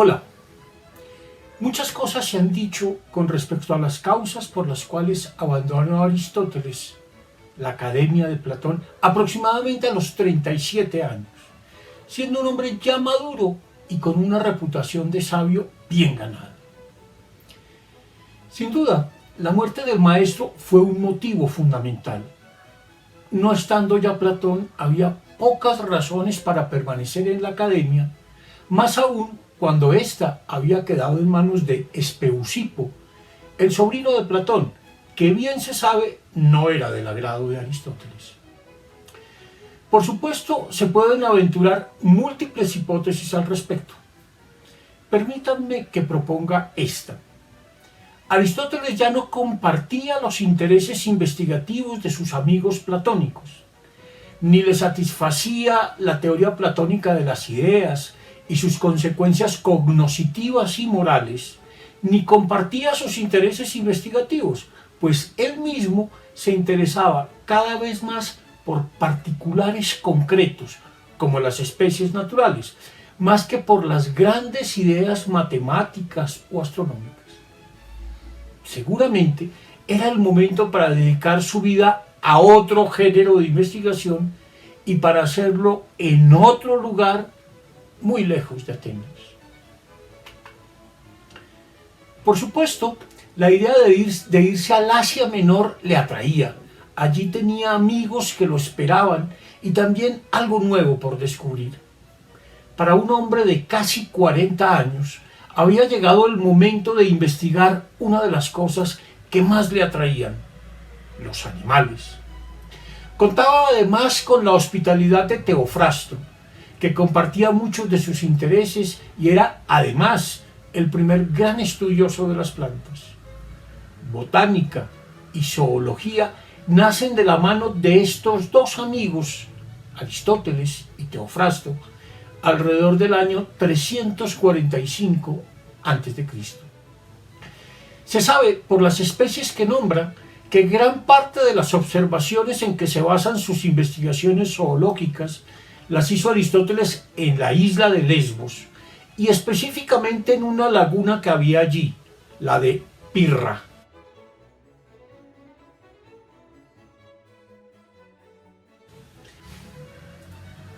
Hola, muchas cosas se han dicho con respecto a las causas por las cuales abandonó Aristóteles la Academia de Platón aproximadamente a los 37 años, siendo un hombre ya maduro y con una reputación de sabio bien ganada. Sin duda, la muerte del maestro fue un motivo fundamental. No estando ya Platón, había pocas razones para permanecer en la academia, más aún cuando ésta había quedado en manos de Espeusipo, el sobrino de Platón, que bien se sabe no era del agrado de Aristóteles. Por supuesto, se pueden aventurar múltiples hipótesis al respecto. Permítanme que proponga esta. Aristóteles ya no compartía los intereses investigativos de sus amigos platónicos, ni le satisfacía la teoría platónica de las ideas y sus consecuencias cognoscitivas y morales, ni compartía sus intereses investigativos, pues él mismo se interesaba cada vez más por particulares concretos, como las especies naturales, más que por las grandes ideas matemáticas o astronómicas. Seguramente era el momento para dedicar su vida a otro género de investigación y para hacerlo en otro lugar muy lejos de Atenas. Por supuesto, la idea de irse al Asia Menor le atraía. Allí tenía amigos que lo esperaban y también algo nuevo por descubrir. Para un hombre de casi 40 años, había llegado el momento de investigar una de las cosas que más le atraían: los animales. Contaba además con la hospitalidad de Teofrasto, que compartía muchos de sus intereses y era además el primer gran estudioso de las plantas. Botánica y zoología nacen de la mano de estos dos amigos, Aristóteles y Teofrasto, alrededor del año 345 a.C. Se sabe por las especies que nombra que gran parte de las observaciones en que se basan sus investigaciones zoológicas las hizo Aristóteles en la isla de Lesbos y específicamente en una laguna que había allí, la de Pirra.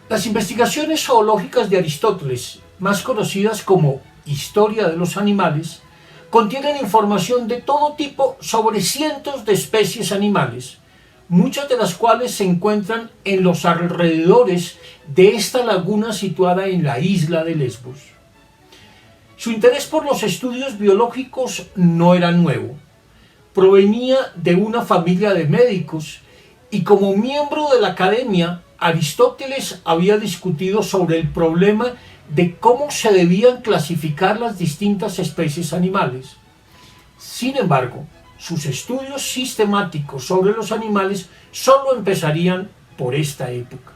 Las investigaciones zoológicas de Aristóteles, más conocidas como Historia de los Animales, contienen información de todo tipo sobre cientos de especies animales, muchas de las cuales se encuentran en los alrededores de esta laguna situada en la isla de Lesbos. Su interés por los estudios biológicos no era nuevo. Provenía de una familia de médicos y como miembro de la academia, Aristóteles había discutido sobre el problema de cómo se debían clasificar las distintas especies animales. Sin embargo, sus estudios sistemáticos sobre los animales solo empezarían por esta época.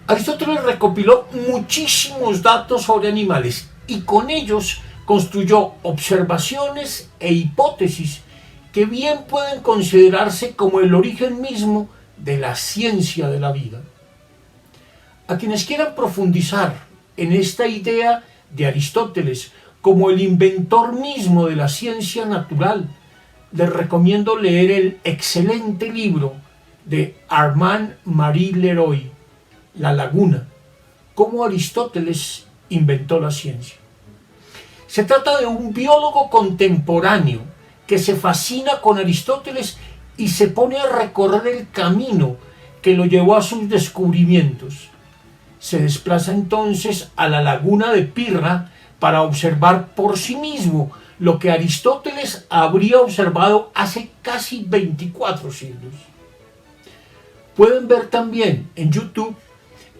Aristóteles recopiló muchísimos datos sobre animales y con ellos construyó observaciones e hipótesis que bien pueden considerarse como el origen mismo de la ciencia de la vida. A quienes quieran profundizar en esta idea de Aristóteles como el inventor mismo de la ciencia natural, les recomiendo leer el excelente libro de Armand-Marie Leroy, La Laguna, cómo Aristóteles inventó la ciencia. Se trata de un biólogo contemporáneo que se fascina con Aristóteles y se pone a recorrer el camino que lo llevó a sus descubrimientos. Se desplaza entonces a la laguna de Pirra para observar por sí mismo lo que Aristóteles habría observado hace casi 24 siglos. Pueden ver también en YouTube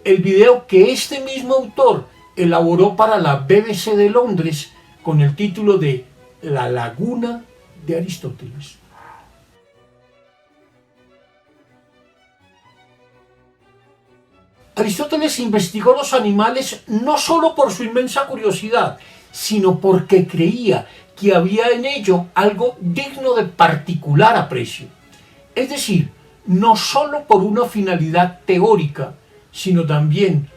el video que este mismo autor elaboró para la BBC de Londres con el título de La Laguna de Aristóteles. Aristóteles investigó los animales no solo por su inmensa curiosidad, sino porque creía que había en ello algo digno de particular aprecio. Es decir, no solo por una finalidad teórica, sino también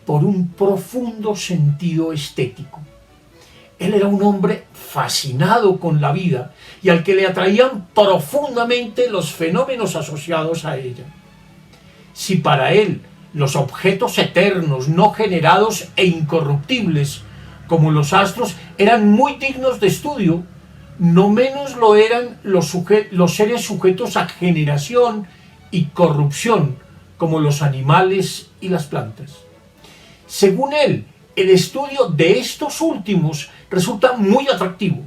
por un profundo sentido estético. Él era un hombre fascinado con la vida y al que le atraían profundamente los fenómenos asociados a ella. Si para él los objetos eternos, no generados e incorruptibles, como los astros, eran muy dignos de estudio, no menos lo eran los seres sujetos a generación y corrupción, como los animales y las plantas. Según él, el estudio de estos últimos resulta muy atractivo,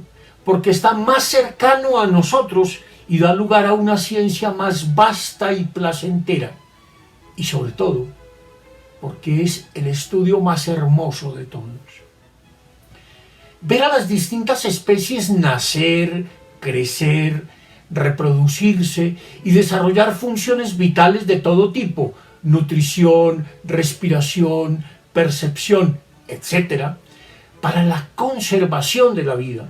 porque está más cercano a nosotros y da lugar a una ciencia más vasta y placentera, y sobre todo, porque es el estudio más hermoso de todos. Ver a las distintas especies nacer, crecer, reproducirse y desarrollar funciones vitales de todo tipo, nutrición, respiración, percepción, etc., para la conservación de la vida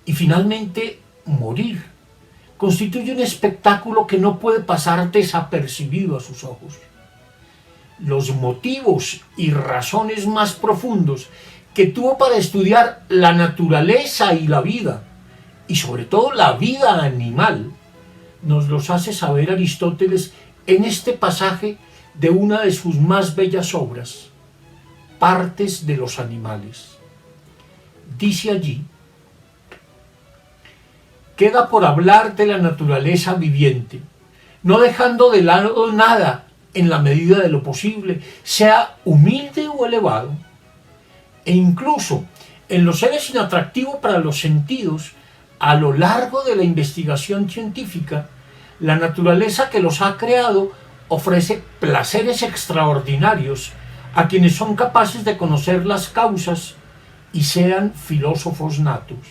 y finalmente morir, constituye un espectáculo que no puede pasar desapercibido a sus ojos. Los motivos y razones más profundos que tuvo para estudiar la naturaleza y la vida, y sobre todo la vida animal, nos los hace saber Aristóteles en este pasaje de una de sus más bellas obras, Partes de los animales. Dice allí: queda por hablar de la naturaleza viviente, no dejando de lado nada en la medida de lo posible, sea humilde o elevado, e incluso en los seres inatractivos para los sentidos. A lo largo de la investigación científica, la naturaleza que los ha creado ofrece placeres extraordinarios a quienes son capaces de conocer las causas y sean filósofos natos.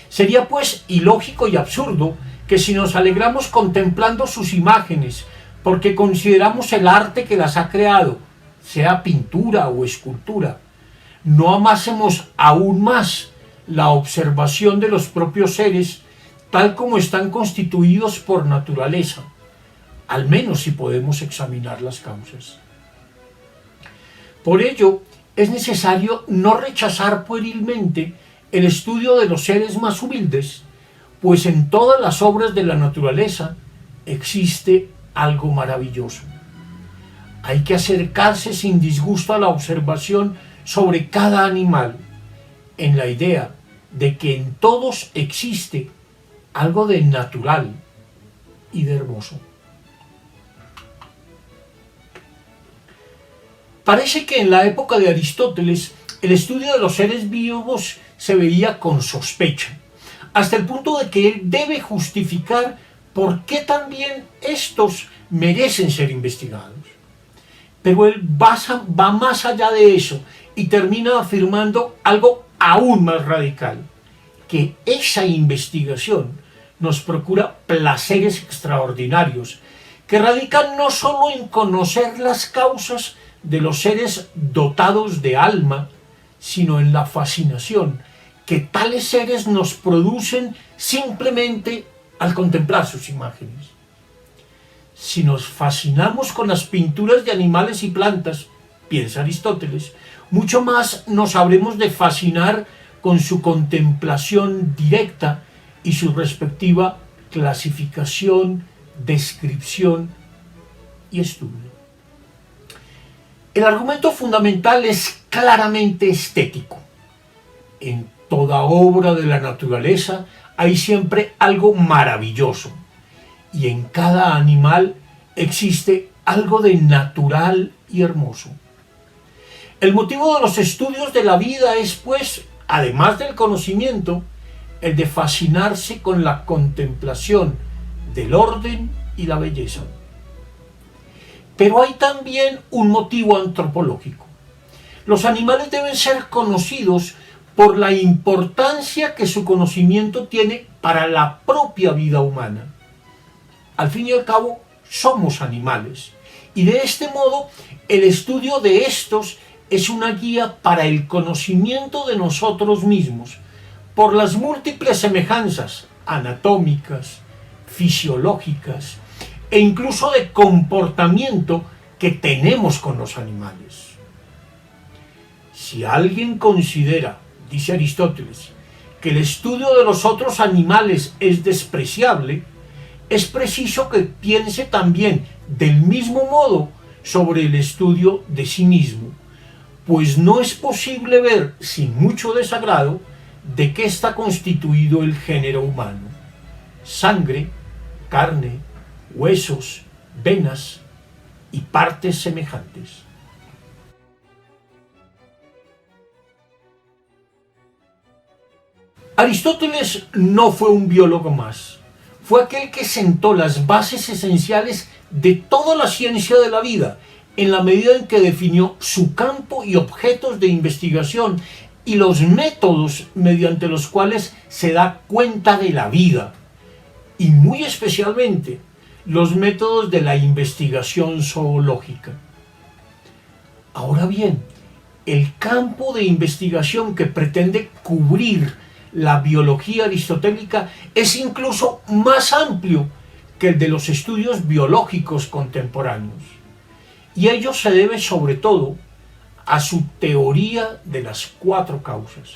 Sería pues ilógico y absurdo que si nos alegramos contemplando sus imágenes, porque consideramos el arte que las ha creado, sea pintura o escultura, no amásemos aún más la observación de los propios seres tal como están constituidos por naturaleza, al menos si podemos examinar las causas. Por ello, es necesario no rechazar puerilmente el estudio de los seres más humildes, pues en todas las obras de la naturaleza existe algo maravilloso. Hay que acercarse sin disgusto a la observación sobre cada animal, en la idea de que en todos existe algo de natural y de hermoso. Parece que en la época de Aristóteles el estudio de los seres vivos se veía con sospecha, hasta el punto de que él debe justificar por qué también estos merecen ser investigados. Pero él va más allá de eso y termina afirmando algo aún más radical, que esa investigación nos procura placeres extraordinarios, que radican no solo en conocer las causas de los seres dotados de alma, sino en la fascinación que tales seres nos producen simplemente al contemplar sus imágenes. Si nos fascinamos con las pinturas de animales y plantas, piensa Aristóteles, mucho más nos habremos de fascinar con su contemplación directa y su respectiva clasificación, descripción y estudio. El argumento fundamental es claramente estético. En toda obra de la naturaleza hay siempre algo maravilloso, y en cada animal existe algo de natural y hermoso. El motivo de los estudios de la vida es, pues, además del conocimiento, el de fascinarse con la contemplación del orden y la belleza. Pero hay también un motivo antropológico. Los animales deben ser conocidos por la importancia que su conocimiento tiene para la propia vida humana. Al fin y al cabo, somos animales, y de este modo el estudio de estos es una guía para el conocimiento de nosotros mismos, por las múltiples semejanzas anatómicas, fisiológicas e incluso de comportamiento que tenemos con los animales. Si alguien considera, dice Aristóteles, que el estudio de los otros animales es despreciable, es preciso que piense también del mismo modo sobre el estudio de sí mismo, pues no es posible ver sin mucho desagrado de qué está constituido el género humano: sangre, carne, huesos, venas y partes semejantes. Aristóteles no fue un biólogo más, fue aquel que sentó las bases esenciales de toda la ciencia de la vida, en la medida en que definió su campo y objetos de investigación y los métodos mediante los cuales se da cuenta de la vida, y muy especialmente los métodos de la investigación zoológica. Ahora bien, el campo de investigación que pretende cubrir la biología aristotélica es incluso más amplio que el de los estudios biológicos contemporáneos, y ello se debe sobre todo a su teoría de las cuatro causas.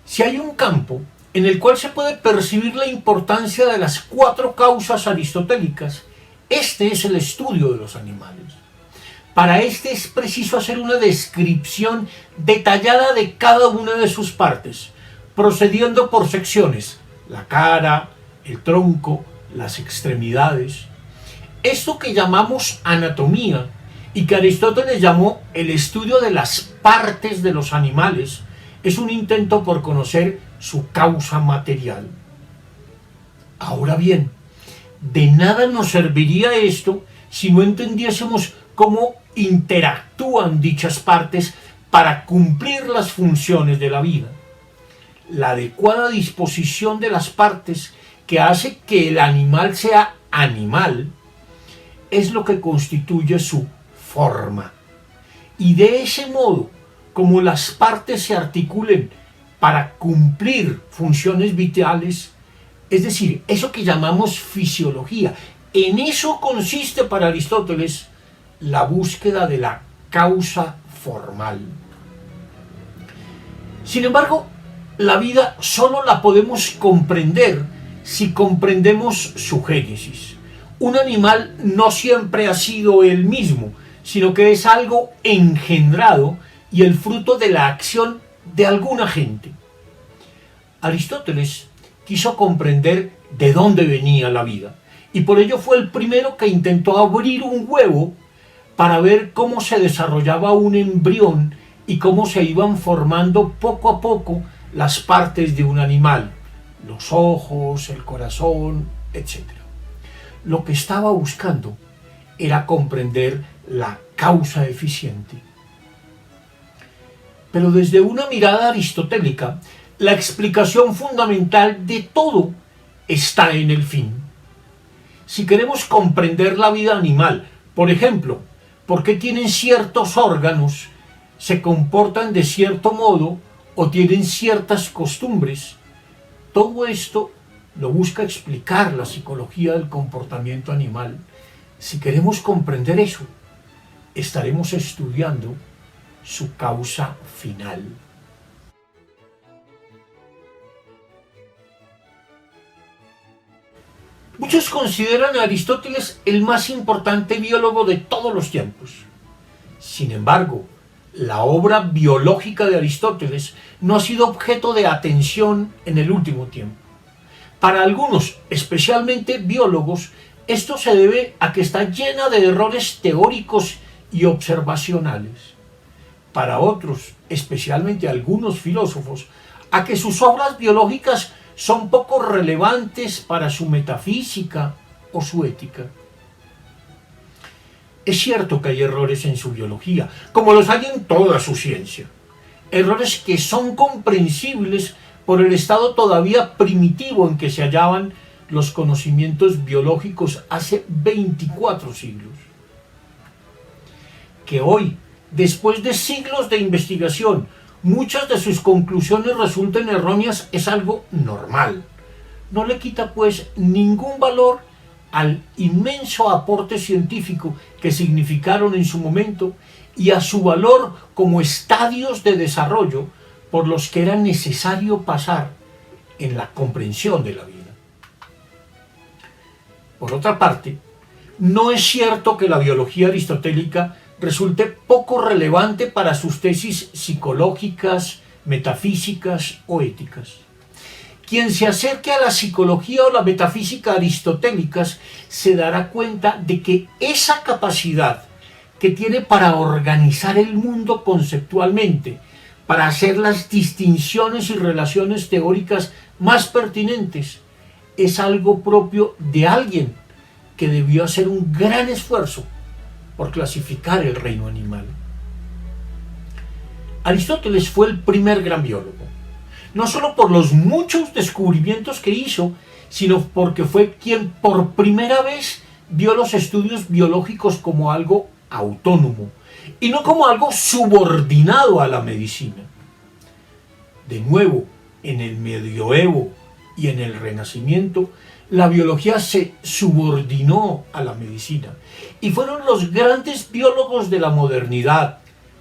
Si hay un campo en el cual se puede percibir la importancia de las cuatro causas aristotélicas, este es el estudio de los animales. Para este es preciso hacer una descripción detallada de cada una de sus partes, procediendo por secciones: la cara, el tronco, las extremidades. Esto que llamamos anatomía y que Aristóteles llamó el estudio de las partes de los animales, es un intento por conocer su causa material. Ahora bien, de nada nos serviría esto si no entendiésemos cómo interactúan dichas partes para cumplir las funciones de la vida. La adecuada disposición de las partes que hace que el animal sea animal es lo que constituye su forma. Y de ese modo, como las partes se articulen para cumplir funciones vitales, es decir, eso que llamamos fisiología, en eso consiste para Aristóteles la búsqueda de la causa formal. Sin embargo, la vida solo la podemos comprender si comprendemos su génesis. Un animal no siempre ha sido el mismo, sino que es algo engendrado y el fruto de la acción de algún agente. Aristóteles quiso comprender de dónde venía la vida, y por ello fue el primero que intentó abrir un huevo para ver cómo se desarrollaba un embrión y cómo se iban formando poco a poco las partes de un animal: los ojos, el corazón, etc. Lo que estaba buscando era comprender la causa eficiente. Pero desde una mirada aristotélica, la explicación fundamental de todo está en el fin. Si queremos comprender la vida animal, por ejemplo, por qué tienen ciertos órganos, se comportan de cierto modo o tienen ciertas costumbres, todo esto lo busca explicar la psicología del comportamiento animal. Si queremos comprender eso, estaremos estudiando su causa final. Muchos consideran a Aristóteles el más importante biólogo de todos los tiempos. Sin embargo, la obra biológica de Aristóteles no ha sido objeto de atención en el último tiempo. Para algunos, especialmente biólogos, esto se debe a que está llena de errores teóricos y observacionales. Para otros, especialmente algunos filósofos, a que sus obras biológicas son poco relevantes para su metafísica o su ética. Es cierto que hay errores en su biología, como los hay en toda su ciencia. Errores que son comprensibles por el estado todavía primitivo en que se hallaban los conocimientos biológicos hace 24 siglos. Que hoy, después de siglos de investigación, muchas de sus conclusiones resulten erróneas es algo normal. No le quita, pues, ningún valor al inmenso aporte científico que significaron en su momento y a su valor como estadios de desarrollo por los que era necesario pasar en la comprensión de la vida. Por otra parte, no es cierto que la biología aristotélica resulte poco relevante para sus tesis psicológicas, metafísicas o éticas. Quien se acerque a la psicología o la metafísica aristotélicas se dará cuenta de que esa capacidad que tiene para organizar el mundo conceptualmente, para hacer las distinciones y relaciones teóricas más pertinentes, es algo propio de alguien que debió hacer un gran esfuerzo por clasificar el reino animal. Aristóteles fue el primer gran biólogo, no solo por los muchos descubrimientos que hizo, sino porque fue quien por primera vez vio los estudios biológicos como algo autónomo y no como algo subordinado a la medicina. De nuevo, en el Medioevo y en el Renacimiento, la biología se subordinó a la medicina y fueron los grandes biólogos de la modernidad,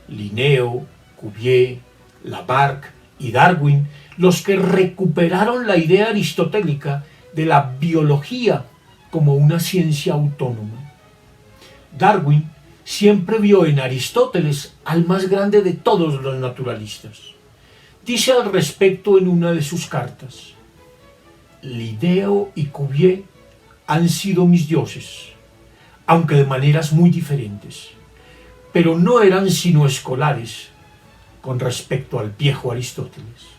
Linneo, Cuvier, Lamarck y Darwin, los que recuperaron la idea aristotélica de la biología como una ciencia autónoma. Darwin siempre vio en Aristóteles al más grande de todos los naturalistas. Dice al respecto en una de sus cartas: Linneo y Cuvier han sido mis dioses, aunque de maneras muy diferentes, pero no eran sino escolares con respecto al viejo Aristóteles.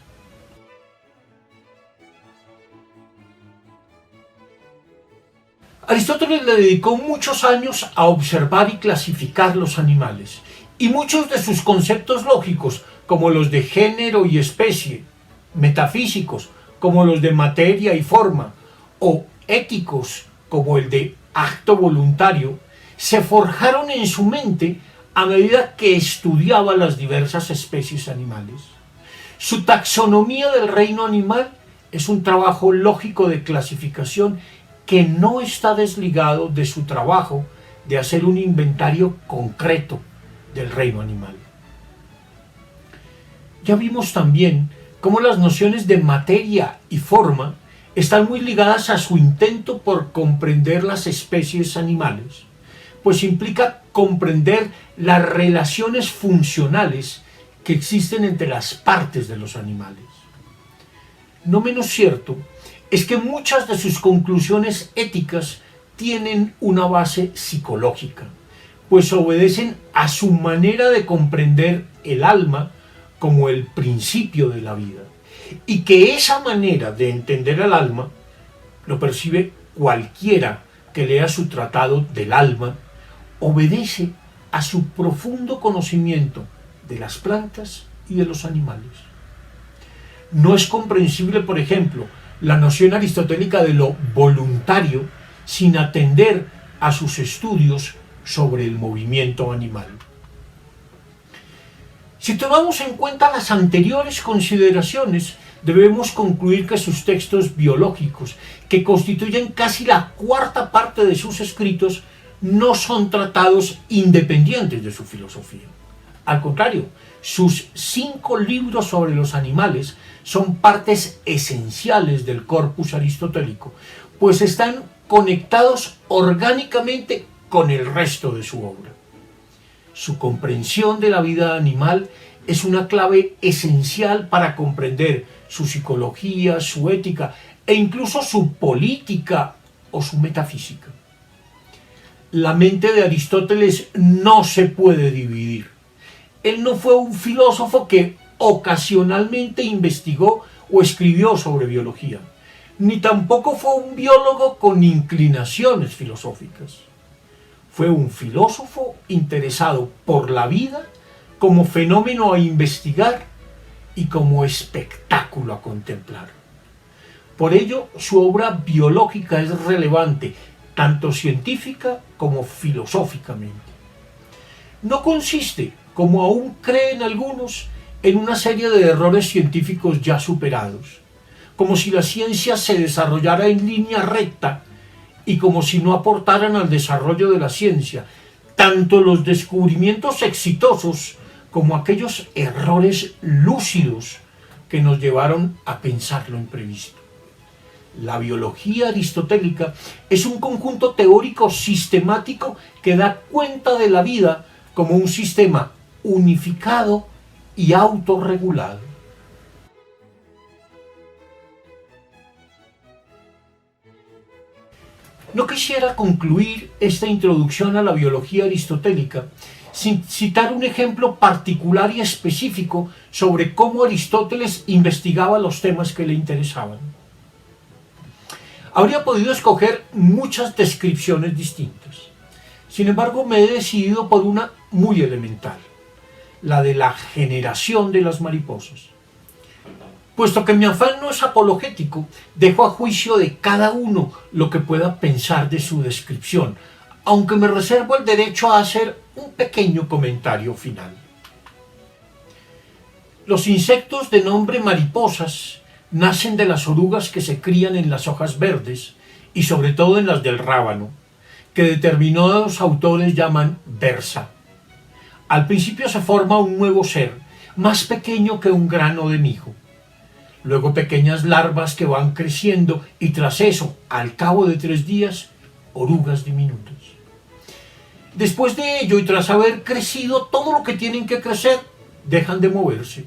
Aristóteles le dedicó muchos años a observar y clasificar los animales, y muchos de sus conceptos lógicos, como los de género y especie, metafísicos, como los de materia y forma, o éticos, como el de acto voluntario, se forjaron en su mente a medida que estudiaba las diversas especies animales. Su taxonomía del reino animal es un trabajo lógico de clasificación que no está desligado de su trabajo de hacer un inventario concreto del reino animal. Ya vimos también cómo las nociones de materia y forma están muy ligadas a su intento por comprender las especies animales, pues implica comprender las relaciones funcionales que existen entre las partes de los animales. No menos cierto es que muchas de sus conclusiones éticas tienen una base psicológica, pues obedecen a su manera de comprender el alma como el principio de la vida, y que esa manera de entender el alma lo percibe cualquiera que lea su tratado del alma, obedece a su profundo conocimiento de las plantas y de los animales. No es comprensible, por ejemplo, la noción aristotélica de lo voluntario sin atender a sus estudios sobre el movimiento animal. Si tomamos en cuenta las anteriores consideraciones, debemos concluir que sus textos biológicos, que constituyen casi la cuarta parte de sus escritos, no son tratados independientes de su filosofía. Al contrario, sus 5 libros sobre los animales son partes esenciales del corpus aristotélico, pues están conectados orgánicamente con el resto de su obra. Su comprensión de la vida animal es una clave esencial para comprender su psicología, su ética e incluso su política o su metafísica. La mente de Aristóteles no se puede dividir. Él no fue un filósofo que ocasionalmente investigó o escribió sobre biología, ni tampoco fue un biólogo con inclinaciones filosóficas. Fue un filósofo interesado por la vida como fenómeno a investigar y como espectáculo a contemplar. Por ello, su obra biológica es relevante, tanto científica como filosóficamente. No consiste, como aún creen algunos, en una serie de errores científicos ya superados, como si la ciencia se desarrollara en línea recta y como si no aportaran al desarrollo de la ciencia tanto los descubrimientos exitosos como aquellos errores lúcidos que nos llevaron a pensar lo imprevisto. La biología aristotélica es un conjunto teórico sistemático que da cuenta de la vida como un sistema unificado y autorregulado. No quisiera concluir esta introducción a la biología aristotélica sin citar un ejemplo particular y específico sobre cómo Aristóteles investigaba los temas que le interesaban. Habría podido escoger muchas descripciones distintas. Sin embargo, me he decidido por una muy elemental, la de la generación de las mariposas. Puesto que mi afán no es apologético, dejo a juicio de cada uno lo que pueda pensar de su descripción, aunque me reservo el derecho a hacer un pequeño comentario final. Los insectos de nombre mariposas nacen de las orugas que se crían en las hojas verdes y sobre todo en las del rábano, que determinados autores llaman berza. Al principio se forma un nuevo ser, más pequeño que un grano de mijo. Luego pequeñas larvas que van creciendo y tras eso, al cabo de 3 días, orugas diminutas. Después de ello y tras haber crecido todo lo que tienen que crecer, dejan de moverse.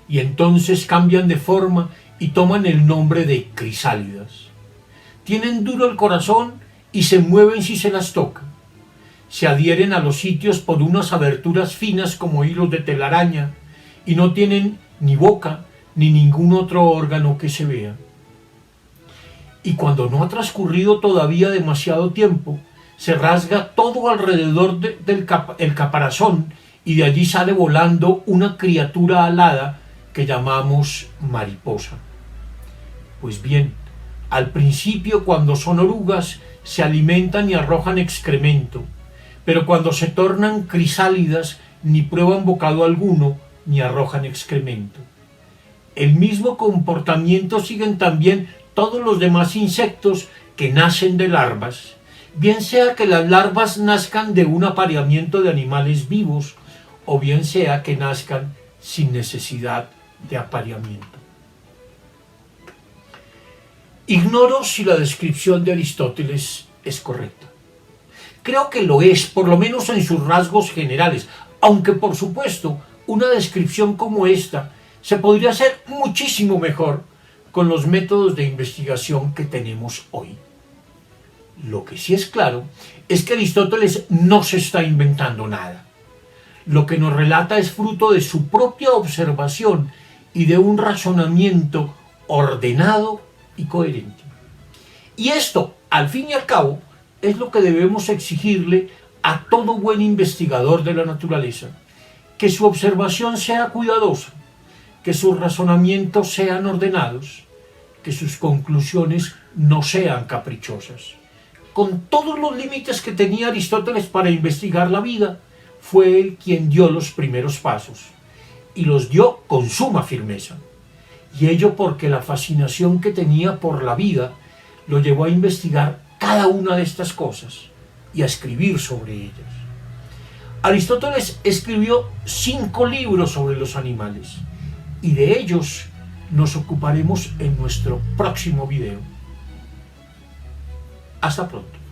Y entonces cambian de forma y toman el nombre de crisálidas. Tienen duro el corazón y se mueven si se las toca. Se adhieren a los sitios por unas aberturas finas como hilos de telaraña y no tienen ni boca ni ningún otro órgano que se vea. Y cuando no ha transcurrido todavía demasiado tiempo, se rasga todo alrededor del caparazón y de allí sale volando una criatura alada que llamamos mariposa. Pues bien, al principio cuando son orugas se alimentan y arrojan excremento, pero cuando se tornan crisálidas ni prueban bocado alguno ni arrojan excremento. El mismo comportamiento siguen también todos los demás insectos que nacen de larvas, bien sea que las larvas nazcan de un apareamiento de animales vivos o bien sea que nazcan sin necesidad de apareamiento. Ignoro si la descripción de Aristóteles es correcta. Creo que lo es, por lo menos en sus rasgos generales, aunque por supuesto una descripción como esta se podría hacer muchísimo mejor con los métodos de investigación que tenemos hoy. Lo que sí es claro es que Aristóteles no se está inventando nada. Lo que nos relata es fruto de su propia observación y de un razonamiento ordenado y coherente. Y esto, al fin y al cabo, es lo que debemos exigirle a todo buen investigador de la naturaleza, que su observación sea cuidadosa, que sus razonamientos sean ordenados, que sus conclusiones no sean caprichosas. Con todos los límites que tenía Aristóteles para investigar la vida, fue él quien dio los primeros pasos, y los dio con suma firmeza. Y ello porque la fascinación que tenía por la vida lo llevó a investigar cada una de estas cosas y a escribir sobre ellas. Aristóteles escribió 5 libros sobre los animales, y de ellos nos ocuparemos en nuestro próximo video. Hasta pronto.